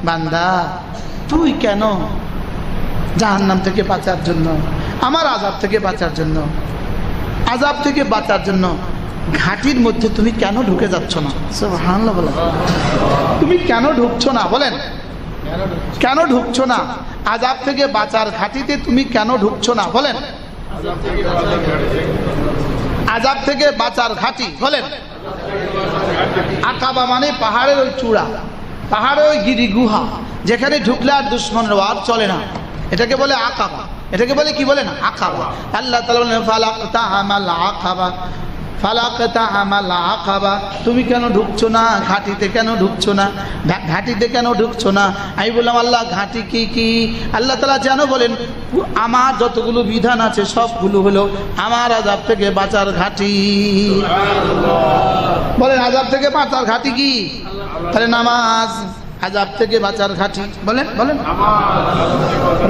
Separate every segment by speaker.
Speaker 1: বান্দা তুই কেন জাহান্নাম থেকে বাঁচার জন্য, আমার আযাব থেকে বাঁচার জন্য, আযাব থেকে বাঁচার জন্য ঘাটির মধ্যে তুমি কেন ঢুকে যাচ্ছ না? সুবহানাল্লাহ বলেন। তুমি কেন ঢুকছো না? বলেন কেন ঢুকছো না? আযাব থেকে বাঁচার ঘাটিতে তুমি কেন ঢুকছো না? বলেন আযাব থেকে বাঁচার ঘাটি। বলেন আকাবা মানে পাহাড়ের ওই চূড়া, পাহাড়ের ওই গিরি গুহা, যেখানে ঢুকলে আর দুশমনের ওয়ার চলে না, এটাকে বলে আকাবা। এটাকে বলে কি? বলেন আকাবা। আল্লাহ তাআলা বলেন ফালাকতাহামাল আকাবা, ফালাকতাহামাল আকাবা। তুমি কেন ঢুকছো না? ঘাটিতে কেন ঢুকছো না? ঘাটিতে কেন ঢুকছো না? আমি বললাম আল্লাহ ঘাটি কি কি? আল্লাহ তাআলা যেন বলেন আমার যতগুলো বিধান আছে সবগুলো হলো আমার আযাব থেকে বাঁচার ঘাটি। বলেন আযাব থেকে বাঁচার ঘাটি কি? তাহলে নামাজ আযাব থেকে বাঁচার ঘাটি। বলেন বলেন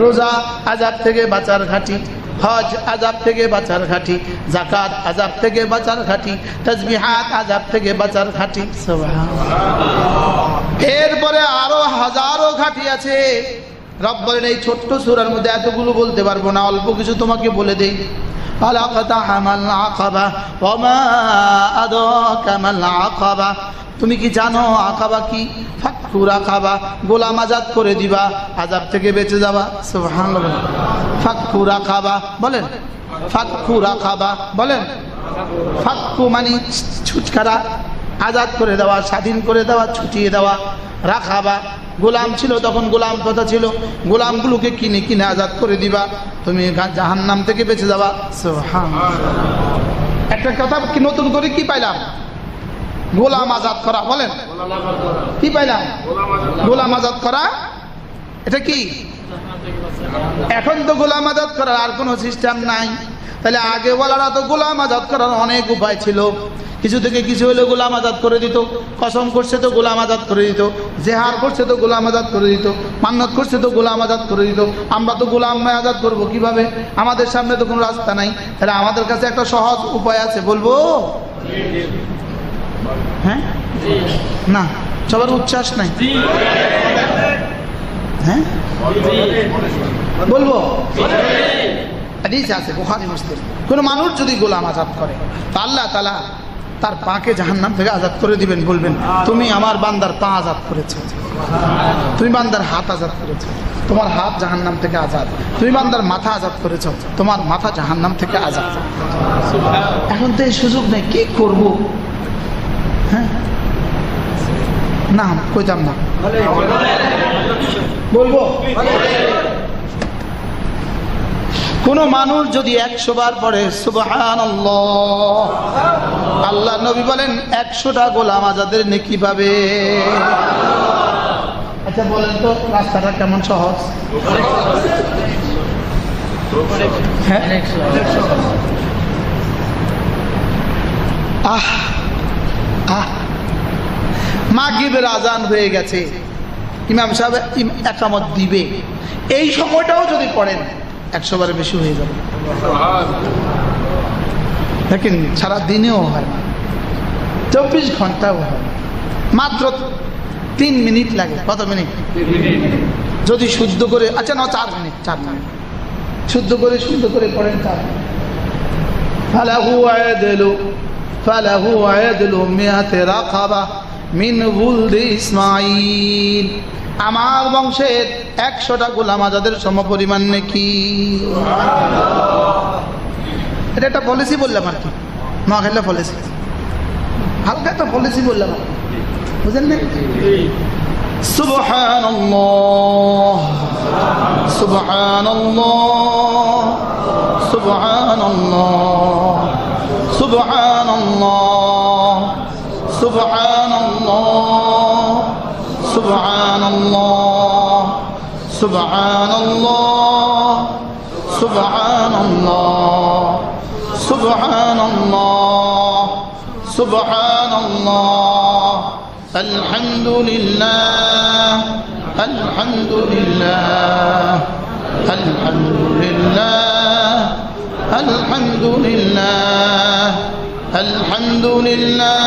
Speaker 1: রোজা আযাব থেকে বাঁচার ঘাটি, হজ আযাব থেকে বাঁচার ঘাটি, যাকাত আযাব থেকে বাঁচার ঘাটি, তাসবিহাত আযাব থেকে বাঁচার ঘাটি। সুবহানাল্লাহ। এরপরে আরো হাজারো ঘাটি আছে। রব বলেন এই ছোট্ট সূরার মধ্যে এতগুলো বলতে পারবো না, অল্প কিছু তোমাকে বলে দেই। ফালাকতাহামাল আকাবা ওয়া মা আদরাকা মাল আকাবা। তুমি কি জানো আকাবা কি? ফাক্কু রাকাবা, গোলাম আজাদ করে দিবা, আযাব থেকে বেঁচে যাবা। সুবহানাল্লাহ। ফাক্কু রাকাবা। বলেন ফাক্কু রাকাবা। বলেন ফাক্কু মানে ছুটকারা, আজাদ করে দেওয়া, স্বাধীন করে দেওয়া, ছুটিয়ে দেওয়া। রাকাবা গোলাম ছিল তখন, গোলাম কথা ছিল, গোলামগুলোকে কিনে কিনে আজাদ করে দিবা, তুমি জাহান্নাম থেকে বেঁচে যাবা। সুবহানাল্লাহ। একটা কথা কি নতুন করে কি পাইলাম? গোলাম আজাদ করা। বলেন কি পাইলাম? গোলাম আজাদ করা। এটা কি? এখন তো গোলাম আজাদ করার আর কোনো সিস্টেম নাই। তাহলে আগে বলারা তো গোলাম আজাদ করার অনেক উপায় ছিল, কিছু থেকে কিছু হলে গোলাম আজাদ করে দিত, কসম করছে তো গোলাম আজাদ করে দিত, জেহার করছে তো গোলাম আজাদ করে দিত, মান্নত করছে তো গোলাম আজাদ করে দিত। আমরা তো গোলাম আজাদ করবো কিভাবে? আমাদের সামনে তো কোনো রাস্তা নাই। তাহলে আমাদের কাছে একটা সহজ উপায় আছে, বলবো? হ্যাঁ না, সবার উচ্ছ্বাস নাই। হ্যাঁ বলবো? হাদিস আছে বুখারী মুসলিম, কোন মানুষ যদি গোলাম আজাদ করে তো আল্লাহ তাআলা তার পাকে জাহান্নাম থেকে আজাদ করে দিবেন। বলবেন তুমি আমার বান্দার পা আজাদ করেছো, তুমি বান্দার হাত আজাদ করেছো, তোমার হাত জাহান্নাম থেকে আজাদ, তুমি বান্দার মাথা আজাদ করেছো, তোমার মাথা জাহান্নাম থেকে আজাদ। এখন তো এই সুযোগ নেই, কি করব? হ্যাঁ না কইতাম না, বলবো? কোন মানুষ যদি 100 বার পড়ে সুবহানাল্লাহ, আল্লাহ নবী বলেন 100টা গোলাম আজাদের নেকি পাবে। আচ্ছা বলেন তো রাস্তাটা কেমন সহজ? হ্যাঁ আহ আহ মাগরিবের আজান হয়ে গেছে, ইমাম সাহেব একামত দিবে, এই সময়টাও যদি পড়েন 100 বারের বেশি হয়ে যাবে। দেখেন সারা দিনেও হয় না, 24 ঘন্টাও হয়, মাত্র 3 মিনিট লাগে। কত মিনিট? যদি শুদ্ধ করে, আচ্ছা না 4 মিনিট, 4 মিনিট শুদ্ধ করে পড়েন 4 মিনিট। ফালাহু আয়াদলু মিয়াতে রাকাবা মিন বুলদি ইসমাঈল। আমার বংশের 100টা গোলাম আজাদের সমপরিমাণ নাকি। এটা একটা পলিসি বললাম আর কি, নোয়াখালীর পলিসি, হালকা একটা পলিসি বললাম, বুঝেন না? সুবহানাল্লাহ সুবহানাল্লাহ সুবহানাল্লাহ সুবহানাল্লাহ সুবহানাল্লাহ সুবহানাল্লাহ সুবহানাল্লাহ সুবহানাল্লাহ সুবহানাল্লাহ সুবহানাল্লাহ আলহামদুলিল্লাহ আলহামদুলিল্লাহ আলহামদুলিল্লাহ আলহামদুলিল্লাহ আলহামদুলিল্লাহ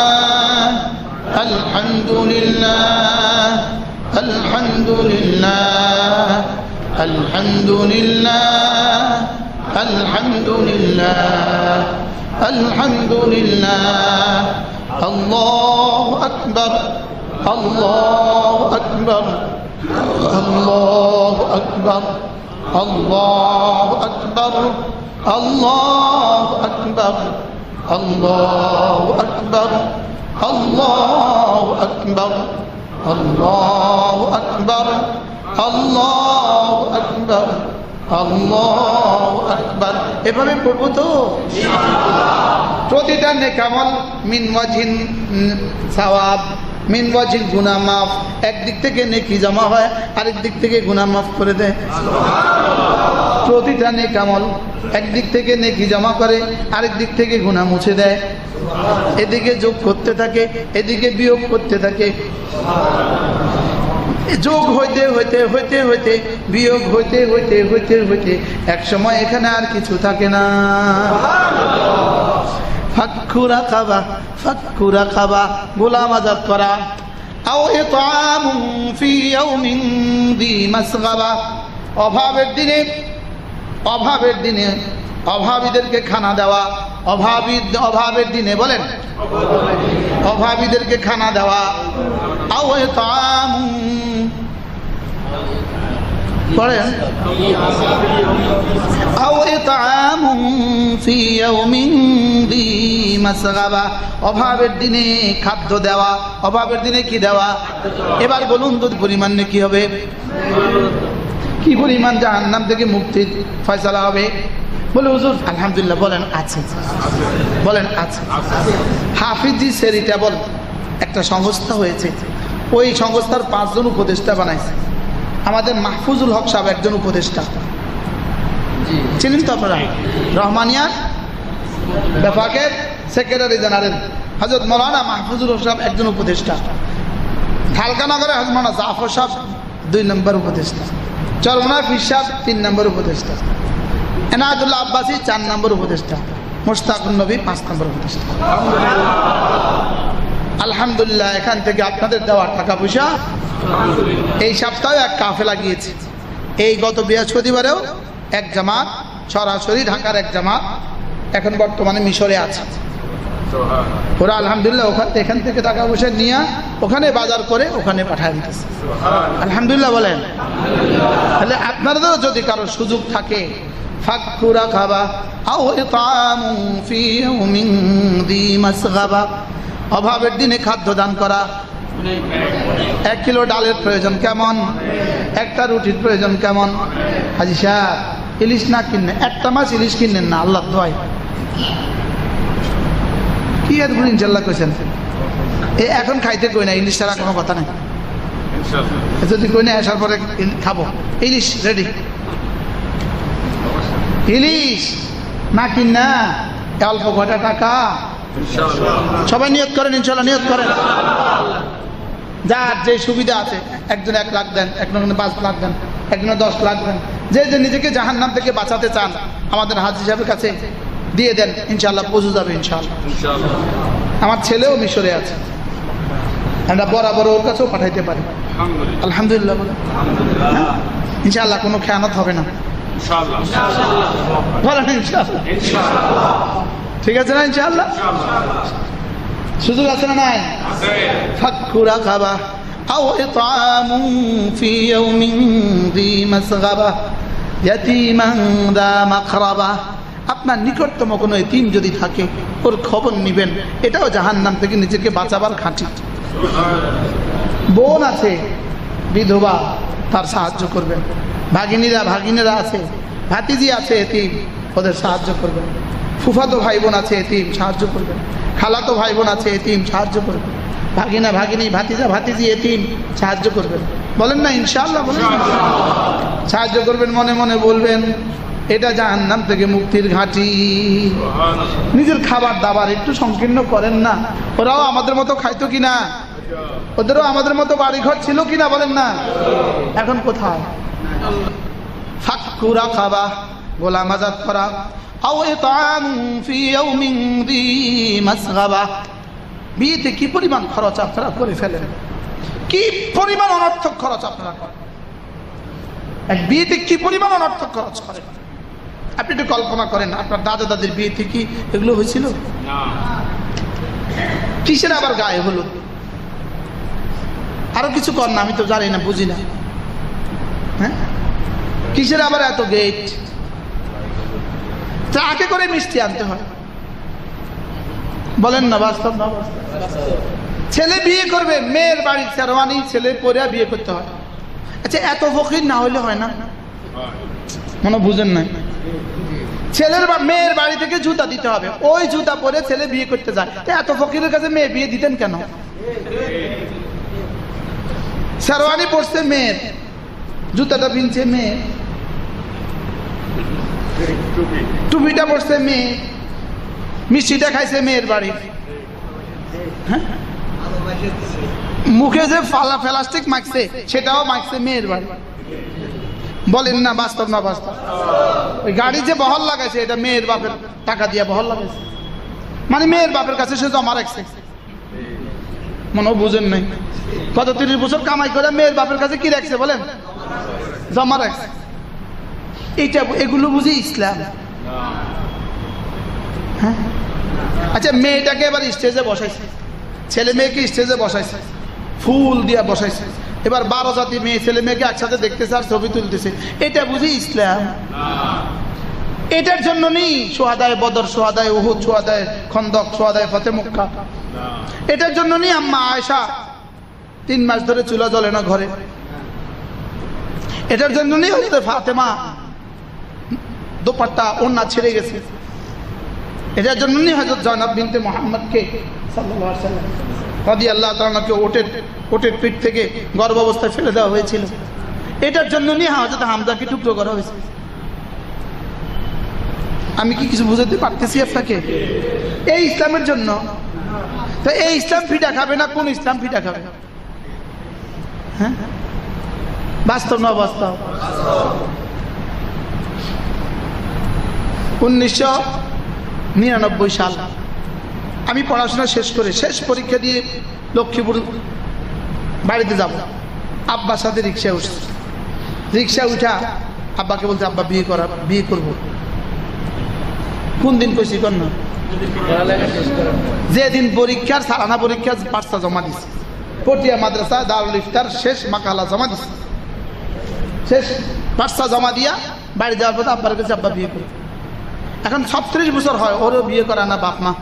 Speaker 1: আলহামদুলিল্লাহ আলহামদুলিল্লাহ আলহামদুলিল্লাহ আলহামদুলিল্লাহ আলহামদুলিল্লাহ আল্লাহু আকবার আল্লাহু আকবার আল্লাহু আকবার আল্লাহু আকবার আল্লাহু আকবার আল্লাহু আকবার আল্লাহু আকবার আল্লাহু আকবার আল্লাহু আকবার আল্লাহু আকবার। এভাবে পড়বো তো প্রতিটা নেকামল মিন ওয়াজিন সওয়াব মিন ওয়াজিন গুনাহ মাফ। একদিক থেকে নেকি জমা হয়, আরেক দিক থেকে গুনাহ মাফ করে দেয়। প্রতিটা নেকামল একদিক থেকে নেকি জমা করে, আরেক দিক থেকে গুনাহ মুছে দেয়। এদিকে যোগ করতে থাকে, এদিকে বিয়োগ করতে থাকে। যোগ হইতে হইতে হইতে হইতে বিয়োগ হইতে হইতে হইতে হইতে এক সময় এখানে আর কিছু থাকে না। ফাক্কু রাকাবা, ফাক্কু রাকাবা, গোলাম আযাদ করা। আও ইতআমুন ফি ইয়াউমিন যী মাসগাবা, অভাবের দিনে অভাবের দিনে অভাবীদেরকে খানা দেওয়া। অভাবের দিনে বলেন অভাবীদেরকে খানা দেওয়া। আও ইতআমুন পড়েন আও ইতআমুন ফি ইয়াউমিন যী মাসগাবা, অভাবের দিনে খাদ্য দেওয়া। অভাবের দিনে কি দেওয়া? এবার বলুন তো পরিমাণ কি হবে? কি পরিমাণ জাহান্নাম থেকে মুক্তির ফয়সালা হবে? বলে হুজুর আলহামদুলিল্লাহ। বলেন আছে, বলেন আছে। হাফিজি চ্যারিটেবল একটা সংস্থা হয়েছে, ওই সংস্থার 5 জন উপদেষ্টা বানাইছে। আমাদের মাহফুজুল হক সাহেব একজন উপদেষ্টা, চিনেন তো আপনারা? রহমানিয়া বেফাকের সেক্রেটারি জেনারেল হযরত মাওলানা মাহফুজুল হক সাহেব একজন উপদেষ্টা। ঢালকানগরে হযরত মাওলানা জাফর সাহেব 2 নম্বর উপদেষ্টা। চরমনা পীর সাহেব 3 নম্বর উপদেষ্টা। এনায়েতুল্লাহ আব্বাসী 4 নম্বর উপদেষ্টা। মুশতাকুন নবী 5 নম্বর উপদেষ্টা। আলহামদুলিল্লাহ। এখান থেকে আপনাদের দেওয়া টাকা পয়সা এই সপ্তাহে এক কাফেলা গিয়েছে। এই গত বৃহস্পতিবারেও এক জামাত, সরাসরি ঢাকার এক জামাত এখন বর্তমানে মিশরে আছে। ওরা আলহামদুলিল্লাহ এখান থেকে টাকা পয়সা নিয়ে ওখানে বাজার করে ওখানে পাঠায় দিতেছে। আলহামদুলিল্লাহ বলেন। তাহলে আপনাদেরও যদি কারো সুযোগ থাকে, ফাক্কু রাকাবা আও ইতআমুন ফি ইয়াউমিন যী মাসগাবা, অভাবের দিনে খাদ্য দান করা। 1 কিলো ডালের প্রয়োজন কেমন? একটা রুটির প্রয়োজন কেমন? হাজি সাহেব ইলিশ না কিনেন, একটা মাছ ইলিশ কিনেন না, আল্লাহ দোয়াই। কি এর গুণ ইনশাআল্লাহ কইছেন? এখন খাইতে কই না, ইলিশ ছাড়া কোনো কথা নাই। যদি কই না আসার পরে খাবো, ইলিশ রেডি। ইলিশ না কিনা অল্প কটা টাকা সবাই নিয়ত করেন, ইনশাআল্লাহ নিয়ত করেন। যার যে সুবিধা আছে, একজন 1 লাখ দেন, একজন 5 লাখ দেন, একজন 10 লাখ দেন। যে যে নিজেকে জাহান্নাম থেকে বাঁচাতে চান আমাদের হাজী সাহেবের কাছে দিয়ে দেন, ইনশাআল্লাহ পৌঁছে যাবে ইনশাআল্লাহ। আমার ছেলেও মিশরে আছে, আমরা বরাবর ওর কাছেও পাঠাইতে পারি। আলহামদুলিল্লাহ বলে ইনশাআল্লাহ কোনো খেয়ানত হবে না বলেন ইনশাআল্লাহ। ঠিক আছে না ইনশাআল্লাহ? সুযোগ আছে না নাই? ফাক্কু রাকাবা আও ইতআমুন ফি ইয়াউমিন যী মাসগাবা ইয়াতীমান যা মাকরাবা, আপনার নিকটতম কোনো এতিম যদি থাকে ওর খবর নেবেন, এটাও জাহান্নাম থেকে নিজেকে বাঁচাবার খাঁটি। বোন আছে বিধবা, তার সাহায্য করবেন। ভাগিনীরা আছে, ভাতিজি আছে এতিম, ওদের সাহায্য করবেন। ফুফাতো ভাই বোন আছে এতিম, সাহায্য করবেন। খালাতো ভাই বোন আছে এতিম, সাহায্য করবেন। ভাগিনী ভাতিজি এতিম, সাহায্য করবেন। বলেন না ইনশাআল্লাহ? বলেন সাহায্য করবেন। মনে মনে বলবেন এটা জাহান্নাম থেকে মুক্তির ঘাঁটি। নিজের খাবার দাবার একটু সংকীর্ণ করেন না। ওরাও আমাদের মতো খাইতো কিনা? ওদেরও আমাদের মতো বাড়িঘর ছিল কিনা? বলেন না। এখন কোথায়? ফাক্কু রাকাবা, গোলাম আযাদ করা। আও ইতআমুন ফি ইয়াউমিন যী মাসগাবা, বিয়েতে কি পরিমাণ খরচ আপনারা করে ফেলেন, কি পরিমাণ অনর্থক খরচ আপনারা করেন, এক বিয়েতে কি পরিমাণ অনর্থক খরচ করেন। আপনি একটু কল্পনা করেন, আপনার দাদা দাদির বিয়েতে কি এগুলো হয়েছিল? কিসের আবার গায়ে হলুদ, আরো কিছু কর না, আমি তো জানি না, বুঝি না। হ্যাঁ, কিসের আবার এত গেট, ট্রাকে করে মিষ্টি আনতে হয়, বলেন না বাস্তব না? ছেলে বিয়ে করবে, মেয়ের বাড়ির শেরওয়ানি ছেলে পরে বিয়ে করতে হয়। আচ্ছা, এত ফকির না হইলে হয় না? মনে বুঝেন না? ছেলের মেয়ের বাড়ি থেকে জুতা দিতে হবে, ওই জুতা পরে ছেলে বিয়ে করতে যায়। এত ফকিরের কাছে মেয়ে বিয়ে দিতেন কেন? শেরওয়ানি পরছে মেয়ের, জুতাটা পিনছে মেয়ে, টুপিটা পরছে মেয়ে, মিষ্টিটা খাইছে মেয়ের বাড়ি, হ্যাঁ, মুখে যে প্লাস্টিক মাখছে সেটাও মাখছে মেয়ের বাড়ি। বলেন না বাস্তব না বাস্তব? ওই গাড়ি যে বহল লাগাইছে এটা মেয়ের বাপের টাকা দিয়ে বহল লাগাইছে, মানে মেয়ের বাপের কাছে সে জমা রাখছে। মনে বুঝেন নাই? কত 30 বছর কামাই করে মেয়ের বাপের কাছে কি রাখছে বলেন? জমা রাখছে। এইটা এগুলো বুঝি ইসলাম? হ্যাঁ। আচ্ছা, মেয়েটাকে এবার স্টেজে বসাইছে, ছেলে মেয়েকে স্টেজে বসাইছে, ফুল দিয়া বসাইছে, এবার 12 জাতি মেয়ে ছেলে মেয়েকে একসাথে দেখতেছে আর ছবি তুলতেছে। এটা বুঝি ইসলাম? এটার জন্য নেই সোহাদায় বদর, সোহাদায় উহুদ, সোহাদায় খন্দক, সোহাদায় ফতে মক্কা। এটার জন্য নেই আম্মা আয়েশা 3 মাস ধরে চুলা জ্বলে না ঘরে। এটার জন্য নেই হযরত ফাতেমা দোপাট্টা ওড়না ছেড়ে গেছে। এটার জন্য নেই হযরত জয়নাব বিনতে মুহাম্মদকে সাল্লাল্লাহু আলাইহি ওয়াসাল্লাম রাদিয়াল্লাহু তাআলা কে ওটের পিঠ থেকে গর্ভাবস্থায় ফেলে দেওয়া হয়েছিল। এটার জন্য নিয়ে হযরত হামজাকে টুকরো করা হয়েছে। আমি কি কিছু বুঝাতে পারতেছি আপনাকে? এই ইসলামের জন্য। তো এই ইসলাম ফিটা খাবে না, কোন ইসলাম ফিটা খাবে? হ্যাঁ, বাস্তব না বাস্তব? 1999 সাল আমি পড়াশোনা শেষ করে শেষ পরীক্ষা দিয়ে লক্ষ্মীপুর বাড়িতে যাব। আব্বার সাথে রিক্সায় উঠছি, রিক্সা উঠা আব্বাকে বলছে আব্বা বিয়ে করব। কোন দিন কইছি কর না? যেদিন পরীক্ষার সালানা পরীক্ষার পার্সা জমা দিছি, পটিয়া মাদ্রাসা দারুল ইফতার শেষ মাকালা জমা দিছি, শেষ পার্সা জমা দিয়া বাড়ি যাওয়ার পথে আব্বার কাছে আব্বা বিয়ে করব। এখন 36 বছর হয়, ওরও বিয়ে করা না বাপ মা।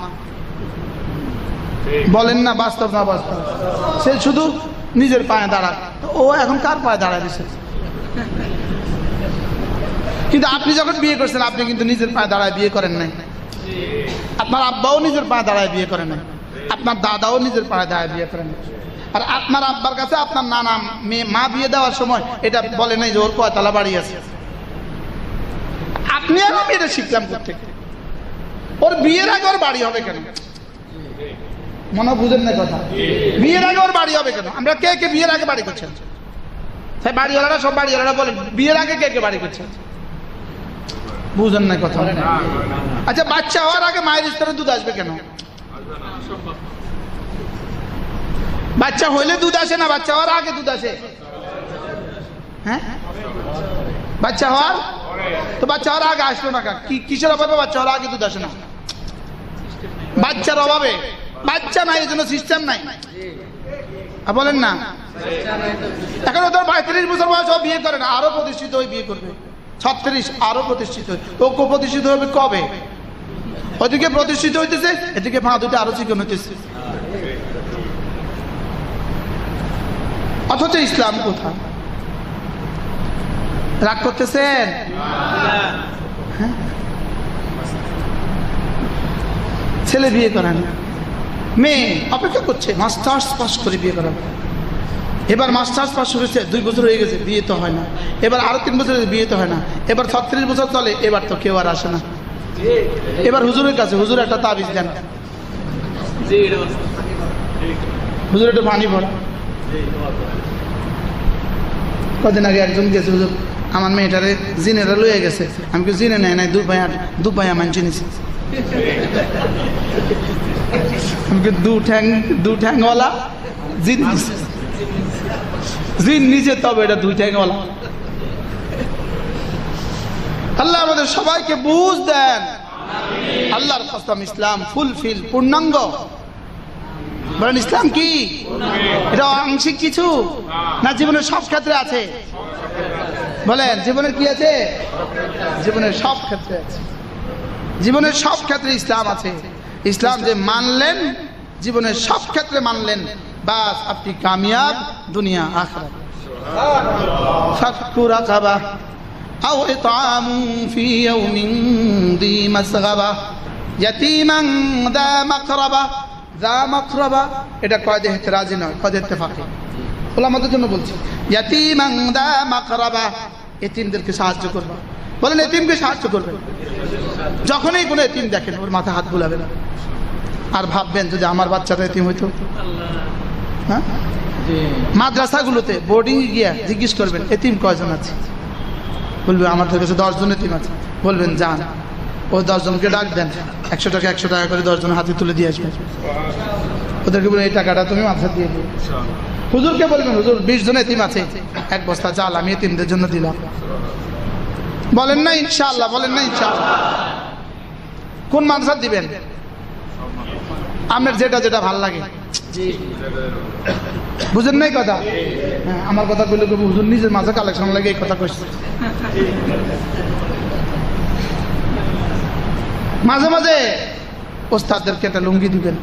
Speaker 1: বলেন না বাস্তব না বাস্তব? সে শুধু নিজের পায়ে দাঁড়ায়, ও এখন কার পায়ে দাঁড়ায় দিছে? কিন্তু আপনি যখন বিয়ে করছেন আপনি কিন্তু নিজের পায়ে দাঁড়ায় বিয়ে করেন নাই। আপনার আব্বাও নিজের পায়ে দাঁড়ায় বিয়ে করেন নাই, আপনার দাদাও নিজের পায়ে দাঁড়ায় বিয়ে করেন। আর আপনার আব্বার কাছে আপনার নানা মা বিয়ে দেওয়ার সময় এটা বলে নাই যে ওর কয়তলা বাড়ি আছে। আপনি আর আমি এটা শিখলাম কোথেকে? ওর বিয়ের আগে ওর বাড়ি হবে কেন? মনে বুঝেন না কথা? বিয়ের আগে ওর বাড়ি হবে কেন? আমরা কে কে বিয়ের আগে বাড়ি করছেন? তাই বাড়িওয়ালারা, সব বাড়িওয়ালারা বলেন বিয়ের আগে কে কে বাড়ি করছেন? বুঝেন না কথা? আচ্ছা, বাচ্চা হওয়ার আগে মায়ের স্তরে দুধ আসবে কেন? বাচ্চা হইলে দুধ আসে না, বাচ্চা হওয়ার আগে দুধ আসে? হ্যাঁ, বাচ্চা হওয়ার তো বাচ্চা হওয়ার আগে আসলো না। কিসের অভাবে বাচ্চা হওয়ার আগে দুধ আসে না? বাচ্চার অভাবে। বাচ্চা নাই, এই জন্য সিস্টেম নাই। বলেন না? এখন ওদের 35 বছর বয়স, ও বিয়ে করে না, আরো প্রতিষ্ঠিত হয়ে বিয়ে করবে। 36 আরো প্রতিষ্ঠিত, ও প্রতিষ্ঠিত হবে কবে? ওদিকে প্রতিষ্ঠিত হইতেছে, এদিকে পা দুটো আরো চিকন হইতেছে। অথচ ইসলাম কোথায়? রাগ করতেছেন? হ্যাঁ, ছেলে বিয়ে করেন, মেয়ে অপেক্ষা করছে মাস্টার্স পাস করে বিয়ে করাবে। এবার মাস্টার্স পাস করেছে, 2 বছর হয়ে গেছে, বিয়ে তো হয় না। এবার আরো 3 বছর, বিয়ে তো হয় না। এবার 36 বছর চলে, এবার তো কেউ আর আসে না। এবার হুজুরের কাছে, হুজুর একটা তাবিজ দেন, হুজুর একটু পানি ভরা। কদিন আগে একজন গেছে, হুজুর আমার মেয়েটারে জিনেরা লয়ে গেছে। আমি কি জিনে নেয় নাই, দু পায়া মানছি নিছি। আমি কি দু ঠ্যাংওয়ালা জিন। জিন নিজে তবে এটা দুইটাই গলা। আল্লাহ আমাদের সবাইকে বুঝ দেন। আল্লাহর কসম ইসলাম ফুলফিল, পূর্ণাঙ্গ। বলেন ইসলাম কি? এটা আংশিক কিছু না জীবনের সব ক্ষেত্রে আছে? বলেন জীবনের কি আছে? জীবনের সব ক্ষেত্রে আছে। জীবনের সব ক্ষেত্রে ইসলাম আছে। ইসলাম যে মানলেন, জীবনের সব ক্ষেত্রে মানলেন, বাস আপনি কামিয়াব দুনিয়া আখিরাত। ফাক্কু রাকাবা আও ইতআমুন ফি ইয়াউমিন যী মাসগাবা ইয়াতীমান যা মাকরাবা। যা মাকরাবা এটা কয়দে ইহতিরাজি নয়, কয়দে ইত্তেফাকি। ওলামাদের জন্য বলছি, ইয়াতীমান যা মাকরাবা, এতিমদেরকে সাহায্য করবে। বলেন এতিমকে সাহায্য করবেন। যখনই কোনো এতিম দেখেন ওর মাথা হাত বুলাবেন আর ভাববেন যদি আমার বাচ্চাটা এতিম হইতো। হ্যাঁ, মাদ্রাসাগুলোতে বোর্ডিং গিয়া জিজ্ঞেস করবেন এতিম কয়জন আছে, বলবে আমাদের কাছে 10 জন এতিম আছে। বলবেন যান ওই 10 জনকে ডাক দেন, 100 টাকা 100 টাকা করে 10 জন হাতে তুলে দিয়ে আসবেন। ওদেরকে বলবেন এই টাকাটা তুমি মাদ্রাসা দিয়ে দিও। হুজুরকে বলবেন হুজুর 20 জন এতিম আছে, 1 বস্তা চাল আমি এতিমদের জন্য দিলাম। বলেন না ইনশাআল্লাহ, বলেন না ইনশাআল্লাহ। কোন মাদ্রাসা দিবেন? আপনার যেটা যেটা ভাল লাগে। বুঝেন নাই কথা? হ্যাঁ, আমার কথা কইলে হুজুর নিজের মাঝে কালেকশন লাগে এই কথা কইছে। মাঝে মাঝে ওস্তাদদেরকে একটা লুঙ্গি দিবেন,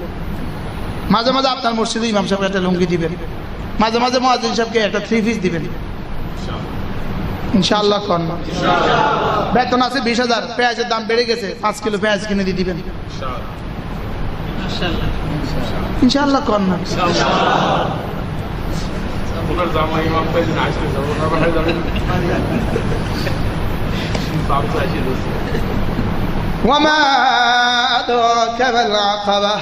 Speaker 1: মাঝে মাঝে আপনার মসজিদে ইমাম সাহেবকে একটা লুঙ্গি দিবেন, মাঝে মাঝে মুয়াজ্জিন সাহেবকে একটা 3 পিস দিবেন। ইনশাআল্লাহ কোন বেতন আছে 20,000, পেঁয়াজের দাম বেড়ে গেছে, 5 কিলো পেঁয়াজ কিনে দিয়ে দিবেন। ইনশাআল্লাহ কোন না وما أدراك ما العقبة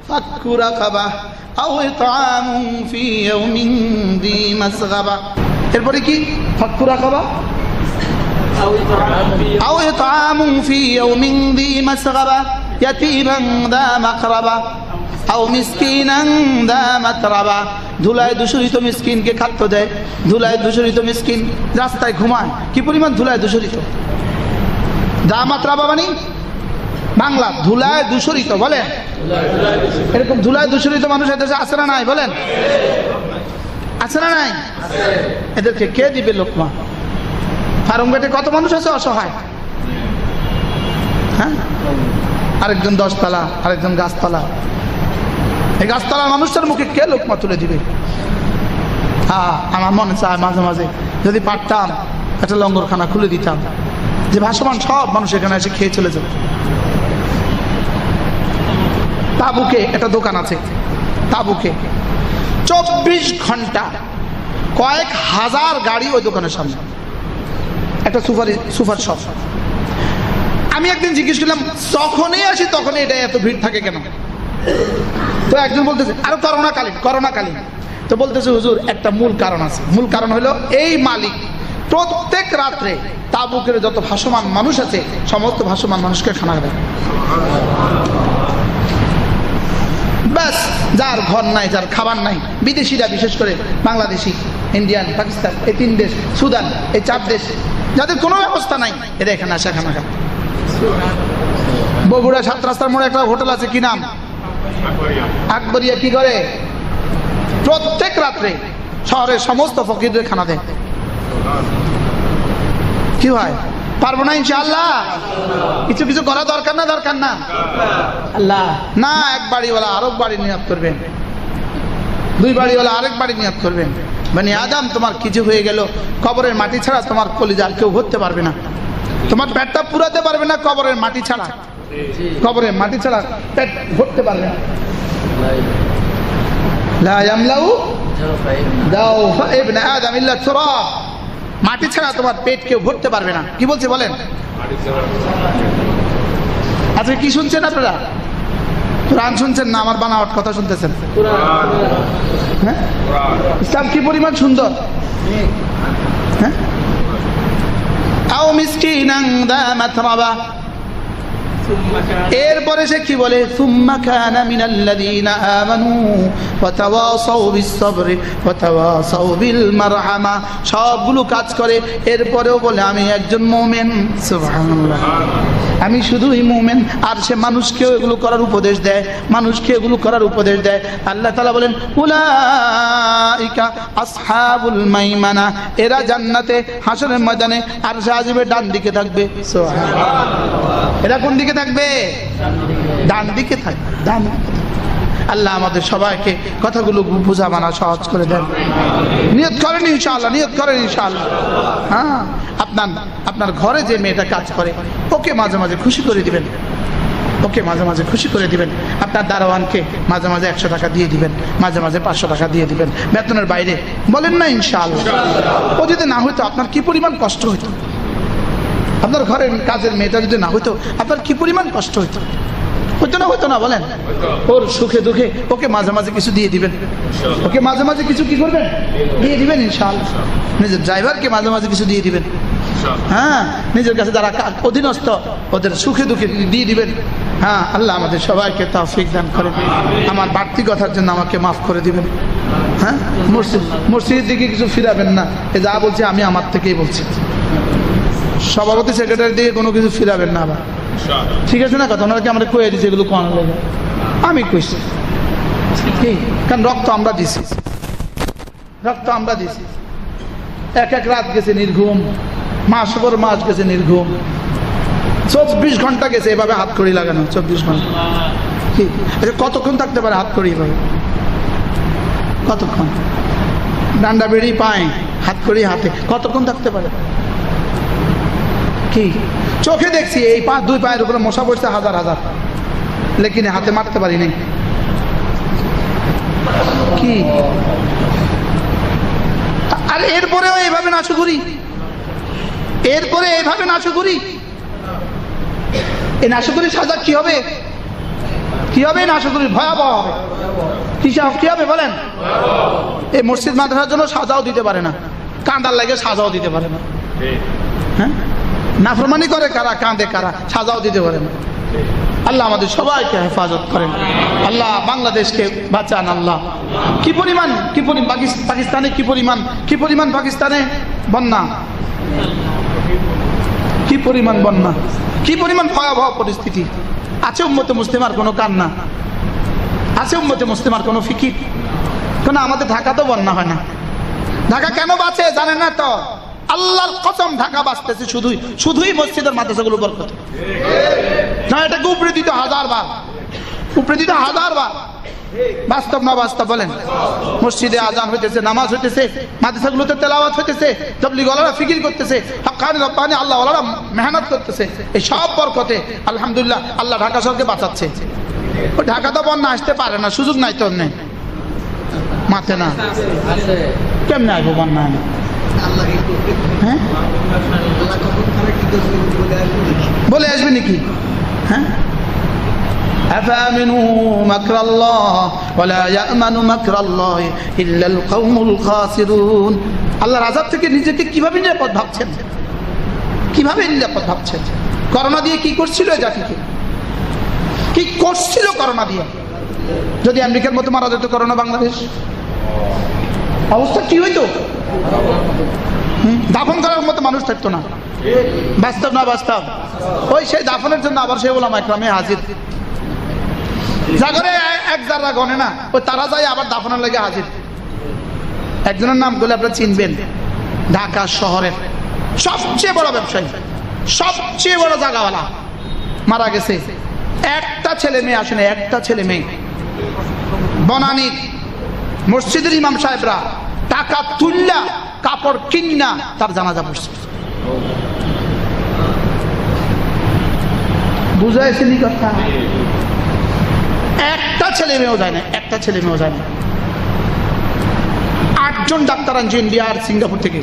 Speaker 1: فك رقبة أو إطعام في يوم ذي مسغبة। এরপরে কি? فك رقبة أو إطعام في يوم ذي مسغبة يتيما ذا مقربة أو مسكينا ذا متربة। ধুলায় দূষিত মিসকিনকে খাদ্য দেয়। ধুলায় দূষিত মিসকিন রাস্তায় ঘুমায়, কি পরিমাণ ধুলায় দূষিত। দা মাতরাবা মানে বাংলা ধুলায় দূষিত। বলেন এরকম ধুলায় দূষিত মানুষ এদেশে আছে না নাই? বলেন আছে না নাই? এদেরকে কে দিবে লোকমা? ফার্মগেটে কত মানুষ আছে অসহায়। হ্যাঁ, আরেকজন 10 তলা, আরেকজন গাছতলা। এই গাছতলার মানুষটার মুখে কে লোকমা তুলে দিবে? হ্যাঁ, আমার মনে চায় মাঝে মাঝে যদি পারতাম একটা লঙ্গরখানা খুলে দিতাম, যে ভাসমান সব মানুষ এখানে এসে খেয়ে চলে যাবে। তাবুকে একটা দোকান আছে, তাবুকে 24 ঘন্টা কয়েক হাজার গাড়ি ওই দোকানের সামনে, একটা সুপার শপ। আমি একদিন জিজ্ঞেস করলাম যখনই আসি তখনই এটা এত ভিড় থাকে কেন? তো একজন বলতেছে আরো করোনাকালীন। তো বলতেছে হুজুর একটা মূল কারণ আছে। মূল কারণ হলো এই মালিক প্রত্যেক রাত্রে তাবুকের যত ভাসমান মানুষ আছে সমস্ত ভাসমান মানুষকে খানা দেয়। ব্যাস, যার ঘর নাই, যার খাবার নাই, বিদেশিরা বিশেষ করে বাংলাদেশি, ইন্ডিয়ান, পাকিস্তান, এই 3 দেশ, সুদান, এই 4 দেশ যাদের কোনো ব্যবস্থা নাই, এরা এখানে আসে খানা খায়। বগুড়া 7 রাস্তার মোড়ে একটা হোটেল আছে, কি নাম? আকবরিয়া। কি করে? প্রত্যেক রাত্রে শহরের সমস্ত ফকিরদের খানা দেয়। কি হয়? পারবো না ইনশাআল্লাহ? কিছু কিছু করা দরকার না? দরকার না? আল্লাহ না, 1 বাড়িওয়ালা আরেক বাড়ি নিয়াত করবেন, 2 বাড়িওয়ালা আরেক বাড়ি নিয়াত করবেন। মানে আদম তোমার কিছু হয়ে গেল, কবরের মাটি ছাড়া তোমার কলিজা কেউ ভরতে পারবে না, তোমার পেটটা পুরাতে পারবে না কবরের মাটি ছাড়া। কবরের মাটি ছাড়া পেট ভরতে পারবে না। লা ইয়ামলাউ দাওফা ইবনে আদম ইল্লা তুরাব। মাটি ছাড়া তোমার পেট কেউ ভরতে পারবে না। কি বলছে বলেন? আচ্ছা কি শুনছেন আপনারা? কোরআন শুনছেন না আমার বানাওয়াট কথা শুনতেছেন? হ্যাঁ, ইসলাম কি পরিমাণ সুন্দর। হ্যাঁ, আও মিসকিনান দা মাতরাবা, এরপরে সে কি বলে সুম্মা কানা মিনাল্লাযীনা আমানু ওয়া তাওয়াসাউ বিস-সাবরি ওয়া তাওয়াসাউ বিল মারহামা, সবগুলো কাজ করে, এরপরেও বলে আমি একজন মুমিন। সুবহানাল্লাহ, আমি শুধুই মুমিন। আর সে মানুষকেও এগুলো করার উপদেশ দেয়, মানুষকে এগুলো করার উপদেশ দেয়। আল্লাহ তাআলা বলেন উলাইকা আসহাবুল মাইমানা, এরা জান্নাতে হাসরের ময়দানে আরশে আজিমের ডান দিকে থাকবে। সুবহানাল্লাহ, এরা কোন দিকে থাকবে? ডান দিকে থাকবে, ডান দিকে। আল্লাহ আমাদের সবাইকে কথাগুলো বুঝা মানা সহজ করে দেন। নিয়ত করেন ইনশাআল্লাহ, নিয়ত করেন ইনশাআল্লাহ। হ্যাঁ, আপনার ঘরে যে মেয়েটা কাজ করে ওকে মাঝে মাঝে খুশি করে দিবেন, ওকে মাঝে মাঝে খুশি করে দিবেন। আপনার দারোয়ানকে মাঝে মাঝে 100 টাকা দিয়ে দিবেন, মাঝে মাঝে 500 টাকা দিয়ে দিবেন, বেতনের বাইরে। বলেন না ইনশাআল্লাহ? ও যদি না হইতো আপনার কি পরিমাণ কষ্ট হইতো? আপনার ঘরের কাজের মেয়েটা যদি না হইতো আপনার কি পরিমাণ কষ্ট হইতো? হইতো না? হইতো না? বলেন। ওর সুখে দুঃখে ওকে মাঝে মাঝে কিছু দিয়ে দিবেন, ওকে মাঝে মাঝে কিছু কি করবেন? দিয়ে দিবেন ইনশাআল্লাহ। নিজের ড্রাইভারকে মাঝে মাঝে কিছু দিয়ে দিবেন। হ্যাঁ, নিজের কাছে যারা অধীনস্থ ওদের সুখে দুঃখে দিয়ে দিবেন। হ্যাঁ, আল্লাহ আমাদের সবাইকে তৌফিক দান করেন। আমার বাড়তি কথার জন্য আমাকে মাফ করে দিবেন। হ্যাঁ, মসজিদের দিকে কিছু ফিরাবেন না, এ যা বলছি আমি আমার থেকেই বলছি। সভাপতি সেক্রেটারি দিকে কোনো কিছু ফিরাবেন না আবার, ঠিক আছে না? কথা ওনারা কি আমরা কয়ে দিচ্ছি এগুলো কোন লেগে? আমি কইছি কি, কারণ রক্ত আমরা দিছি, রক্ত আমরা দিছি। এক এক রাত গেছে নির্ঘুম, মাস পর মাস গেছে নির্ঘুম, 24 ঘন্টা গেছে এভাবে হাত কড়ি লাগানো। 24 ঘন্টা কি? আচ্ছা, কতক্ষণ থাকতে পারে হাত কড়ি এভাবে? কতক্ষণ? ডান্ডা বেড়ি পায়, হাত কড়ি হাতে, কতক্ষণ থাকতে পারে? কি চোখে দেখছি এই দুই পায়ের উপরে মশা পড়ছে হাজার হাজার, লেকিন হাতে মারতে পারি নাই। কি আর এরপরেও এইভাবে নাচুগুরি, এরপরে এইভাবে নাচুগুরি। এই নাচুগুরির সাজা কি হবে? কি হবে? নাচুগুরির ভয়াবহ হবে। কি হবে বলেন? এই মসজিদ মাদ্রাসার জন্য সাজাও দিতে পারে না, কাঁদার লাগে সাজাও দিতে পারে না। হ্যাঁ, নাফরমানি করে কারা, কাঁদে কারা, সাজাও দিতে পারে না। আল্লাহ আমাদের সবাইকে হেফাজত করেন। আল্লাহ বাংলাদেশকে বাঁচান। আল্লাহ কি পরিমাণ পাকিস্তানে কি পরিমাণ পাকিস্তানে বন্যা, কি পরিমাণ বন্যা, কি পরিমাণ ভয়াবহ পরিস্থিতি। আছে উম্মতে মুসলিমার কোনো কান্না? আছে উম্মতে মুসলিমার কোনো ফিকির? কেন আমাদের ঢাকা তো বন্যা হয় না। ঢাকা কেন বাঁচে জানেন না তো? আল্লাহর কসম, ঢাকা বাঁচতেছে শুধুই মসজিদের মাদ্রাসাগুলো বরকত। না, এটাকে উপরে দিতে 1000 বার, উপরে দিতে 1000 বার। বাস্তব না বাস্তব বলেন? মসজিদে আজান হইতেছে, নামাজ হইতেছে, মাদ্রাসাগুলোতে তেলাওয়াত হইতেছে, তাবলীগ ওয়ালারা ফিকির করতেছে, হাক্কানি রব্বানি আল্লাহ ওয়ালারা মেহনত করতেছে, এই সব বরকতে আলহামদুলিল্লাহ আল্লাহ ঢাকা শহরকে বাঁচাচ্ছে। ঢাকা তো বন্যা আসতে পারে না, সুযোগ নাই তো, নেই মাথে না, কেমনে আসবো বন্যা? হ্যাঁ, বলে আসবে নাকি? হ্যাঁ, আফামিনু মাকরাল্লাহ ওয়ালা ইয়ামানু মাকরাল্লাহি ইল্লাল কওমুল খাসিরুন। আল্লাহর আযাব থেকে নিজেকে কিভাবে নিরাপদ ভাবছেন? কিভাবে নিরাপদ ভাবছেন? করোনা দিয়ে কি করছিল জাতিকে? কি করছিল করোনা দিয়ে? যদি আমেরিকার মতো মারা যেত করোনা বাংলাদেশ, অবস্থা কি হইতো? দাফন করার মতো মানুষ থাকতো না। বাস্তব না বাস্তব? ওই সেই দাফনের জন্য আবার সেই ওলামা ইকরামে হাজির, জাগরে এক জাররা গনে না, ওই তারা যায় আবার দাফনের লেগে হাজির। একজনের নাম বলে আপনারা চিনবেন, ঢাকা শহরের সবচেয়ে বড় ব্যবসায়ী, সবচেয়ে বড় জায়গাওয়ালা, মারা গেছে। একটা ছেলে মেয়ে আসেনি, একটা ছেলে মেয়ে। বনানীর মসজিদের ইমাম সাহেবরা টাকা তুললা কাপড় কিনা তার জানাজা পড়ছে। বুঝাইছিলি কথা? একটা ছেলে মেয়েও যায় না, একটা ছেলে মেয়েও যায় না। 8 জন ডাক্তার আনছে ইন্ডিয়া আর সিঙ্গাপুর থেকে,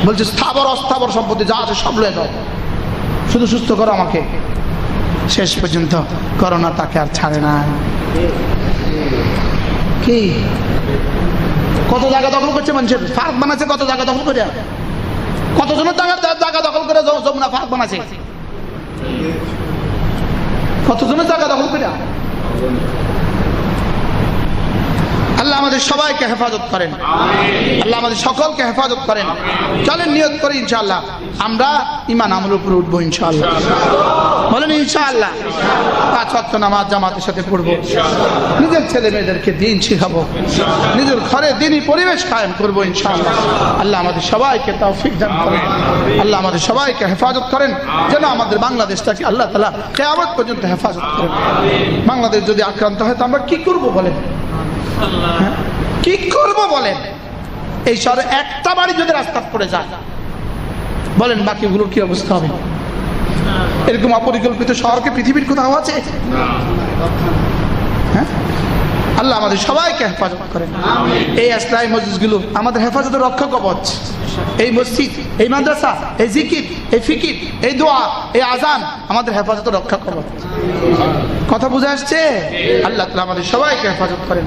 Speaker 1: বলছে স্থাবর অস্থাবর সম্পত্তি যা আছে সব লয়ে যাও, শুধু সুস্থ করো আমাকে। শেষ পর্যন্ত করোনা তাকে আর ছাড়ে না। কি কত জায়গা দখল করছে মানুষের, পার্ক বানাচ্ছে, কত জায়গা দখল করে, কতজনের জায়গা দখল করে যমুনা পার্ক বানাচ্ছে। কতজনের জায়গা দখল করে? আল্লাহ আমাদের সবাইকে হেফাজত করেন, আল্লাহ আমাদের সকলকে হেফাজত করেন। চলেন নিয়ত করি ইনশাআল্লাহ আমরা ঈমান আমলের উপরে উঠবো ইনশাআল্লাহ। বলেন ইনশাআল্লাহ। 5 ওয়াক্ত নামাজ জামাতের সাথে পড়বো, নিজের ছেলে মেয়েদেরকে দিন শিখাবো, নিজের ঘরে দিনই পরিবেশ কায়েম করবো ইনশাআল্লাহ। আল্লাহ আমাদের সবাইকে তৌফিক দান করেন, আল্লাহ আমাদের সবাইকে হেফাজত করেন, যেন আমাদের বাংলাদেশটাকে আল্লাহ তাআলা কিয়ামত পর্যন্ত হেফাজত করেন। বাংলাদেশ যদি আক্রান্ত হয় তো আমরা কি করবো বলেন? কি করব বলেন? এই শহরে একটা বাড়ি যদি রাস্তা পড়ে যায় বলেন বাকিগুলোর কি অবস্থা হবে? এরকম অপরিকল্পিত শহরকে পৃথিবীর কোথাও আছে? হ্যাঁ, আল্লাহ আমাদের সবাইকে হেফাজত করেন। এই ইসলামী মসজিদগুলো আমাদের হেফাজতের রক্ষা কবচ। এই মসজিদ, এই মাদ্রাসা, এই জিকির, এই ফিকির, এই দোয়া, এই আজান আমাদের হেফাজতের রক্ষা কবচ। কথা বুঝে আসছে? আল্লাহ তাআলা আমাদের সবাইকে হেফাজত করেন।